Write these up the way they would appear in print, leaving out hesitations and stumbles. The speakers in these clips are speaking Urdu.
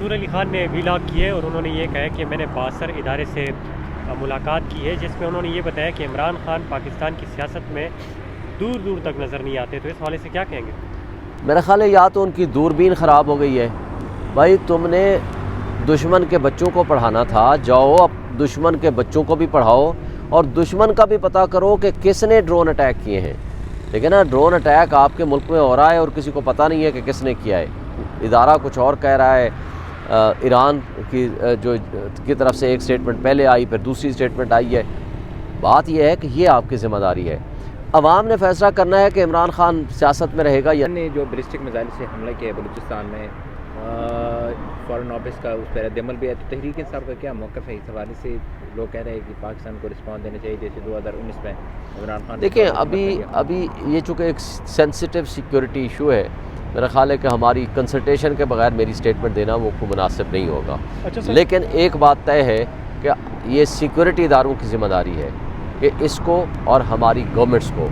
نور علی خان نے ویلاگ کیے اور انہوں نے یہ کہا کہ میں نے باثر ادارے سے ملاقات کی ہے، جس میں انہوں نے یہ بتایا کہ عمران خان پاکستان کی سیاست میں دور دور تک نظر نہیں آتے، تو اس حوالے سے کیا کہیں گے؟ میرا خیال ہے یا تو ان کی دوربین خراب ہو گئی ہے۔ بھائی تم نے دشمن کے بچوں کو پڑھانا تھا، جاؤ اب دشمن کے بچوں کو بھی پڑھاؤ اور دشمن کا بھی پتہ کرو کہ کس نے ڈرون اٹیک کیے ہیں۔ لیکن نا ڈرون اٹیک آپ کے ملک میں ہو رہا ہے اور کسی کو پتہ نہیں ہے کہ کس نے کیا ہے، ادارہ کچھ اور کہہ رہا ہے۔ ایران کی طرف سے ایک سٹیٹمنٹ پہلے آئی، پھر دوسری سٹیٹمنٹ آئی ہے۔ بات یہ ہے کہ یہ آپ کی ذمہ داری ہے، عوام نے فیصلہ کرنا ہے کہ عمران خان سیاست میں رہے گا یا نے جو بیلسٹک میزائل سے حملہ کیا ہے بلوچستان میں، فارن آفس کا اس پر رد عمل بھی ہے، تو تحریک انصاف کا کیا موقف ہے اس حوالے سے؟ لوگ کہہ رہے ہیں کہ پاکستان کو رسپانس دینا چاہیے جیسے 2019 میں عمران خان۔ دیکھیں ابھی یہ چونکہ ایک سینسٹیو سیکیورٹی ایشو ہے، میرا خیال ہے کہ ہماری کنسلٹیشن کے بغیر میری سٹیٹمنٹ دینا وہ کو مناسب نہیں ہوگا۔ لیکن ایک بات طے ہے کہ یہ سیکیورٹی اداروں کی ذمہ داری ہے کہ اس کو اور ہماری گورنمنٹس کو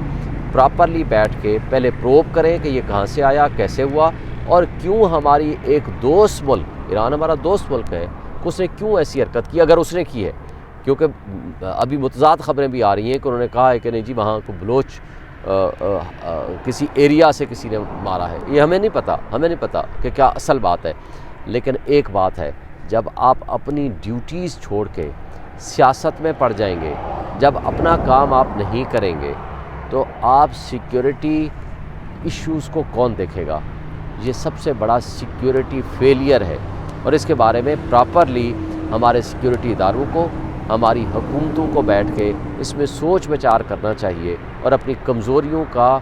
پراپرلی بیٹھ کے پہلے پروب کریں کہ یہ کہاں سے آیا، کیسے ہوا، اور کیوں ہماری ایک دوست ملک، ایران ہمارا دوست ملک ہے، اس نے کیوں ایسی حرکت کی اگر اس نے کی ہے۔ کیونکہ ابھی متضاد خبریں بھی آ رہی ہیں کہ انہوں نے کہا ہے کہ نہیں جی وہاں کو بلوچ کسی ایریا سے کسی نے مارا ہے۔ یہ ہمیں نہیں پتہ کہ کیا اصل بات ہے۔ لیکن ایک بات ہے، جب آپ اپنی ڈیوٹیز چھوڑ کے سیاست میں پڑ جائیں گے، جب اپنا کام آپ نہیں کریں گے تو آپ سیکیورٹی ایشوز کو کون دیکھے گا؟ یہ سب سے بڑا سیکیورٹی فیلئر ہے، اور اس کے بارے میں پراپرلی ہمارے سیکیورٹی اداروں کو، ہماری حکومتوں کو بیٹھ کے اس میں سوچ بچار کرنا چاہیے اور اپنی کمزوریوں کا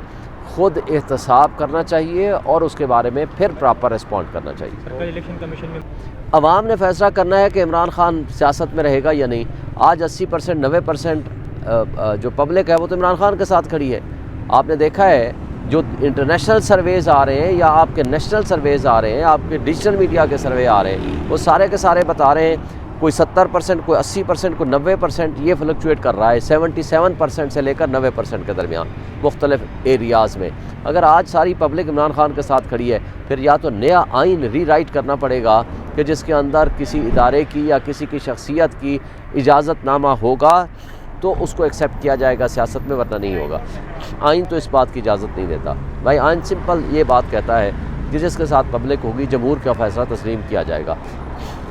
خود احتساب کرنا چاہیے اور اس کے بارے میں پھر پراپر رسپونڈ کرنا چاہیے۔ سرکاری الیکشن کمیشن میں عوام نے فیصلہ کرنا ہے کہ عمران خان سیاست میں رہے گا یا نہیں۔ آج 80% 90% جو پبلک ہے وہ تو عمران خان کے ساتھ کھڑی ہے۔ آپ نے دیکھا ہے جو انٹرنیشنل سرویز آ رہے ہیں یا آپ کے نیشنل سرویز آ رہے ہیں، آپ کے ڈیجیٹل میڈیا کے سروے آ رہے ہیں، وہ سارے کے سارے بتا رہے ہیں کوئی 70%، کوئی 80%، کوئی 90%، یہ فلکچویٹ کر رہا ہے 77% سے لے کر 90% کے درمیان مختلف ایریاز میں۔ اگر آج ساری پبلک عمران خان کے ساتھ کھڑی ہے، پھر یا تو نیا آئین ری رائٹ کرنا پڑے گا کہ جس کے اندر کسی ادارے کی یا کسی کی شخصیت کی اجازت نامہ ہوگا تو اس کو ایکسیپٹ کیا جائے گا سیاست میں، ورنہ نہیں ہوگا۔ آئین تو اس بات کی اجازت نہیں دیتا۔ بھائی آئین سمپل یہ بات کہتا ہے کہ جس کے ساتھ پبلک ہوگی جمہور کا فیصلہ تسلیم کیا جائے گا۔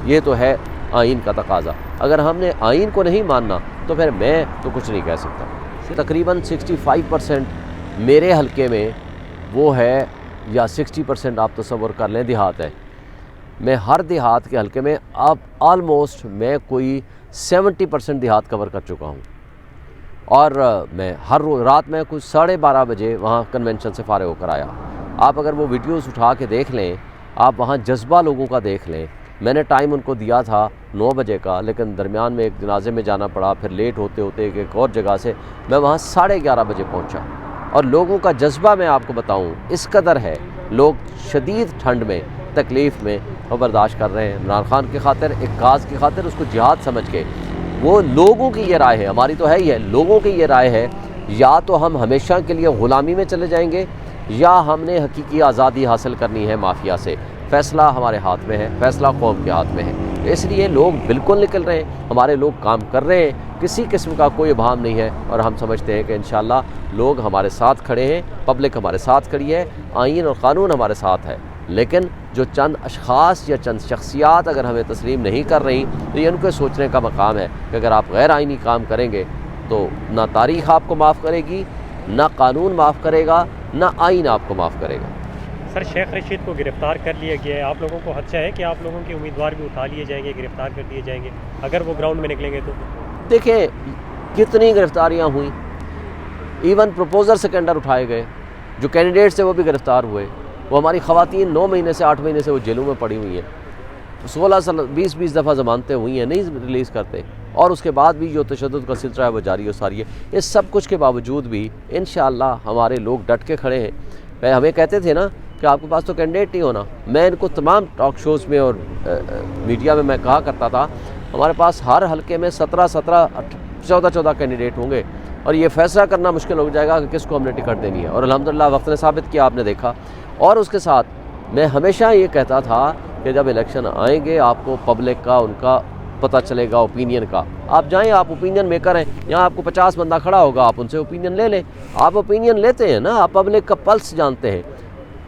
یہ تو ہے آئین کا تقاضا۔ اگر ہم نے آئین کو نہیں ماننا تو پھر میں تو کچھ نہیں کہہ سکتا۔ تقریباً 65% میرے حلقے میں وہ ہے، یا 60% آپ تصور کر لیں دیہات ہے۔ میں ہر دیہات کے حلقے میں اب آلموسٹ میں کوئی 70% دیہات کور کر چکا ہوں، اور میں ہر رات میں کچھ 12:30 بجے وہاں کنونشن سے فارغ ہو کر آیا۔ آپ اگر وہ ویڈیوز اٹھا کے دیکھ لیں، آپ وہاں جذبہ لوگوں کا دیکھ لیں۔ میں نے ٹائم ان کو دیا تھا 9 بجے کا، لیکن درمیان میں ایک جنازے میں جانا پڑا، پھر لیٹ ہوتے ہوتے ایک اور جگہ سے میں وہاں 11:30 بجے پہنچا، اور لوگوں کا جذبہ میں آپ کو بتاؤں اس قدر ہے، لوگ شدید ٹھنڈ میں تکلیف میں وہ برداشت کر رہے ہیں عمران خان کی خاطر، ایک کاز کی خاطر، اس کو جہاد سمجھ کے۔ وہ لوگوں کی یہ رائے ہے، ہماری تو ہے ہی ہے، لوگوں کی یہ رائے ہے، یا تو ہم ہمیشہ کے لیے غلامی میں چلے جائیں گے یا ہم نے حقیقی آزادی حاصل کرنی ہے مافیا سے۔ فیصلہ ہمارے ہاتھ میں ہے، فیصلہ قوم کے ہاتھ میں ہے۔ اس لیے لوگ بالکل نکل رہے ہیں، ہمارے لوگ کام کر رہے ہیں، کسی قسم کا کوئی ابہام نہیں ہے، اور ہم سمجھتے ہیں کہ انشاءاللہ لوگ ہمارے ساتھ کھڑے ہیں، پبلک ہمارے ساتھ کھڑی ہے، آئین اور قانون ہمارے ساتھ ہے۔ لیکن جو چند اشخاص یا چند شخصیات اگر ہمیں تسلیم نہیں کر رہی تو یہ ان کو سوچنے کا مقام ہے کہ اگر آپ غیر آئینی کام کریں گے تو نہ تاریخ آپ کو معاف کرے گی، نہ قانون معاف کرے گا، نہ آئین آپ کو معاف کرے گا۔ سر شیخ رشید کو گرفتار کر لیا گیا ہے، آپ لوگوں کو خدشہ ہے کہ آپ لوگوں کے امیدوار بھی اٹھا لیے جائیں گے، گرفتار کر دیے جائیں گے اگر وہ گراؤنڈ میں نکلیں گے تو؟ دیکھیں کتنی گرفتاریاں ہوئیں، ایون پروپوزر سیکنڈر اٹھائے گئے، جو کینڈیڈیٹس ہیں وہ بھی گرفتار ہوئے۔ وہ ہماری خواتین 9 مہینے سے 8 مہینے سے وہ جیلوں میں پڑی ہوئی ہیں، 20 دفعہ ضمانتیں ہوئی ہیں، نہیں ریلیز کرتے، اور اس کے بعد بھی جو تشدد کا سلسلہ ہے وہ جاری و ساری ہے۔ اس سب کچھ کے باوجود بھی انشاءاللہ ہمارے لوگ ڈٹ کے کھڑے ہیں۔ ہمیں کہتے تھے نا کہ آپ کے پاس تو کینڈیڈیٹ نہیں ہونا، میں ان کو تمام ٹاک شوز میں اور میڈیا میں کہا کرتا تھا ہمارے پاس ہر حلقے میں 14 کینڈیڈیٹ ہوں گے، اور یہ فیصلہ کرنا مشکل ہو جائے گا کہ کس کو ہم نے ٹکٹ دینی ہے، اور الحمدللہ وقت نے ثابت کیا، آپ نے دیکھا۔ اور اس کے ساتھ میں ہمیشہ یہ کہتا تھا کہ جب الیکشن آئیں گے آپ کو پبلک کا ان کا پتہ چلے گا اوپینین کا. آپ جائیں, آپ اوپینین میکر ہیں, یہاں آپ کو 50 بندہ کھڑا ہوگا, آپ ان سے اوپینین لے لیں. آپ اوپینین لیتے ہیں نا, آپ پبلک کا پلس جانتے ہیں.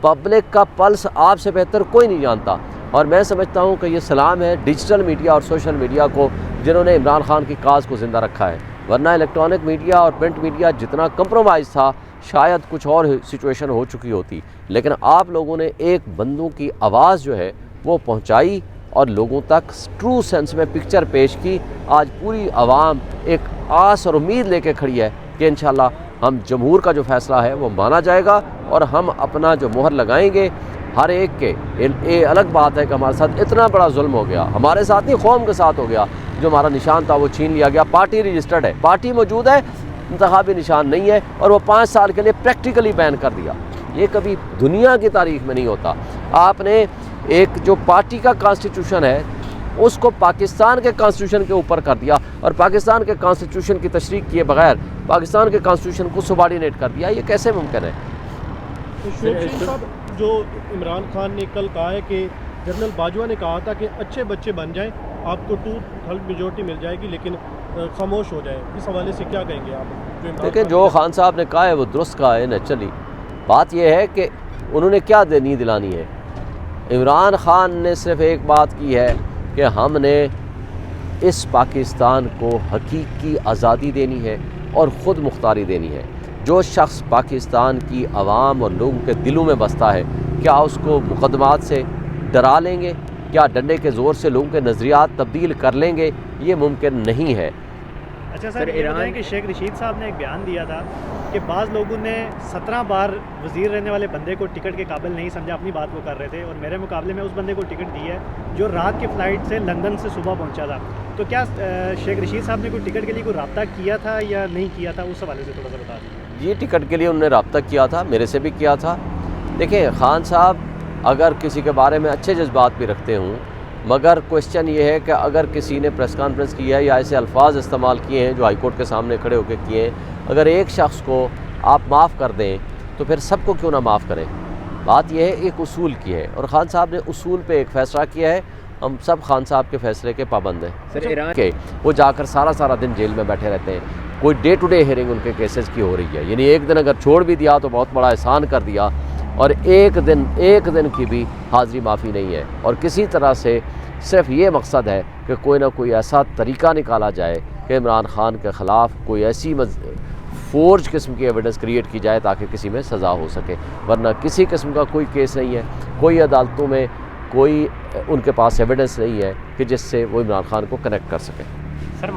پبلک کا پلس آپ سے بہتر کوئی نہیں جانتا. اور میں سمجھتا ہوں کہ یہ سلام ہے ڈیجیٹل میڈیا اور سوشل میڈیا کو, جنہوں نے عمران خان کی کاز کو زندہ رکھا ہے. ورنہ الیکٹرانک میڈیا اور پرنٹ میڈیا جتنا کمپرومائز تھا شاید کچھ اور سچویشن ہو چکی ہوتی. لیکن آپ لوگوں نے ایک بندوں کی آواز جو ہے وہ پہنچائی اور لوگوں تک ٹرو سینس میں پکچر پیش کی. آج پوری عوام ایک آس اور امید لے کے کھڑی ہے کہ انشاءاللہ ہم جمہور کا جو فیصلہ ہے وہ مانا جائے گا اور ہم اپنا جو مہر لگائیں گے ہر ایک کے. یہ الگ بات ہے کہ ہمارے ساتھ اتنا بڑا ظلم ہو گیا, ہمارے ساتھ نہیں قوم کے ساتھ ہو گیا. جو ہمارا نشان تھا وہ چھین لیا گیا. پارٹی رجسٹرڈ ہے, پارٹی موجود ہے, انتخابی نشان نہیں ہے, اور وہ 5 سال کے لیے پریکٹیکلی بین کر دیا. یہ کبھی دنیا کی تاریخ میں نہیں ہوتا. آپ نے ایک جو پارٹی کا کانسٹیٹیوشن ہے اس کو پاکستان کے کانسٹیٹیوشن کے اوپر کر دیا, اور پاکستان کے کانسٹیٹیوشن کی تشریح کیے بغیر پاکستان کے کانسٹیٹیوشن کو سبارڈینیٹ کر دیا. یہ کیسے ممکن ہے؟ شوق صاحب, جو عمران خان نے کل کہا ہے کہ جنرل باجوہ نے کہا تھا کہ اچھے بچے بن جائیں, آپ کو 2/3 میجورٹی مل جائے گی لیکن خاموش ہو جائے. اس حوالے سے کیا کہیں گے آپ؟ دیکھیں, جو خان صاحب نے کہا ہے وہ درست کہا ہے نیچرلی. بات یہ ہے کہ انہوں نے کیا دلانی ہے. عمران خان نے صرف ایک بات کی ہے کہ ہم نے اس پاکستان کو حقیقی آزادی دینی ہے اور خود مختاری دینی ہے. جو شخص پاکستان کی عوام اور لوگوں کے دلوں میں بستا ہے, کیا اس کو مقدمات سے ڈرا لیں گے؟ کیا ڈنڈے کے زور سے لوگوں کے نظریات تبدیل کر لیں گے؟ یہ ممکن نہیں ہے. اچھا سر, یہ بتائیں کہ شیخ رشید صاحب نے ایک بیان دیا تھا کہ بعض لوگوں نے 17 بار وزیر رہنے والے بندے کو ٹکٹ کے قابل نہیں سمجھا, اپنی بات وہ کر رہے تھے, اور میرے مقابلے میں اس بندے کو ٹکٹ دی ہے جو رات کی فلائٹ سے لندن سے صبح پہنچا تھا. تو کیا شیخ رشید صاحب نے کوئی ٹکٹ کے لیے کوئی رابطہ کیا تھا یا نہیں کیا تھا؟ اس حوالے سے تھوڑا سا بتا دیں. یہ ٹکٹ کے لیے انہوں نے رابطہ کیا تھا, میرے سے بھی کیا تھا. دیکھیں, خان صاحب اگر کسی کے بارے میں اچھے جذبات بھی رکھتے ہوں, مگر کوشچن یہ ہے کہ اگر کسی نے پریس کانفرنس کی ہے یا ایسے الفاظ استعمال کیے ہیں جو ہائی کورٹ کے سامنے کھڑے ہو کے کیے ہیں, اگر ایک شخص کو آپ معاف کر دیں تو پھر سب کو کیوں نہ معاف کریں. بات یہ ہے ایک اصول کی ہے, اور خان صاحب نے اصول پہ ایک فیصلہ کیا ہے. ہم سب خان صاحب کے فیصلے کے پابند ہیں. سر, ایران کہ وہ جا کر سارا دن جیل میں بیٹھے رہتے ہیں. کوئی ڈے ٹو ڈے ہیئرنگ ان کے کیسز کی ہو رہی ہے, یعنی ایک دن اگر چھوڑ بھی دیا تو بہت بڑا احسان کر دیا, اور ایک دن کی بھی حاضری معافی نہیں ہے. اور کسی طرح سے صرف یہ مقصد ہے کہ کوئی نہ کوئی ایسا طریقہ نکالا جائے کہ عمران خان کے خلاف کوئی ایسی فورج قسم کی ایویڈنس کریٹ کی جائے تاکہ کسی میں سزا ہو سکے. ورنہ کسی قسم کا کوئی کیس نہیں ہے, کوئی عدالتوں میں کوئی ان کے پاس ایویڈنس نہیں ہے کہ جس سے وہ عمران خان کو کنیکٹ کر سکے. سر